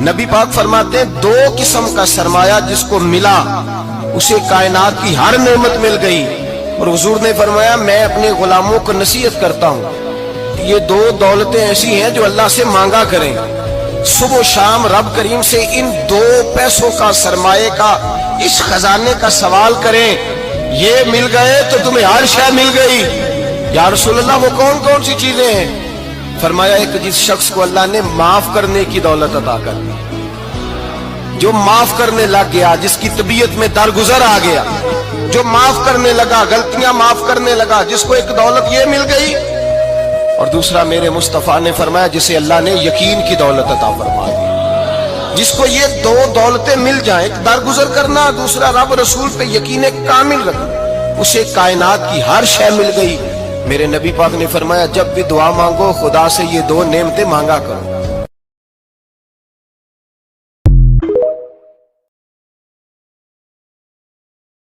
नबी पाक फरमाते हैं दो किस्म का सरमाया जिसको मिला उसे कायनात की हर नेमत मिल गई। और हुजूर ने फरमाया मैं अपने गुलामों को नसीहत करता हूँ, ये दो दौलतें ऐसी हैं जो अल्लाह से मांगा करें, सुबह शाम रब करीम से इन दो पैसों का सरमाए का इस खजाने का सवाल करें, ये मिल गए तो तुम्हें हर शय मिल गई। या रसूल अल्लाह वो कौन कौन सी चीजें हैं? फरमाया एक जिस शख्स को अल्लाह ने माफ करने की दौलत अता कर दी, जो माफ करने लग गया, जिसकी तबीयत में दरगुजर आ गया, जो माफ करने लगा, गलतियां माफ करने लगा, जिसको एक दौलत ये मिल गई। और दूसरा मेरे मुस्तफा ने फरमाया जिसे अल्लाह ने यकीन की दौलत अता फरमा दी। जिसको ये दो दौलतें मिल जाएं, एक दरगुजर करना, दूसरा रब रसूल पे यकीन कामिल रखना, उसे कायनात की हर शय मिल गई। मेरे नबी पाक ने फरमाया जब भी दुआ मांगो खुदा से ये दो नेमतें मांगा करो।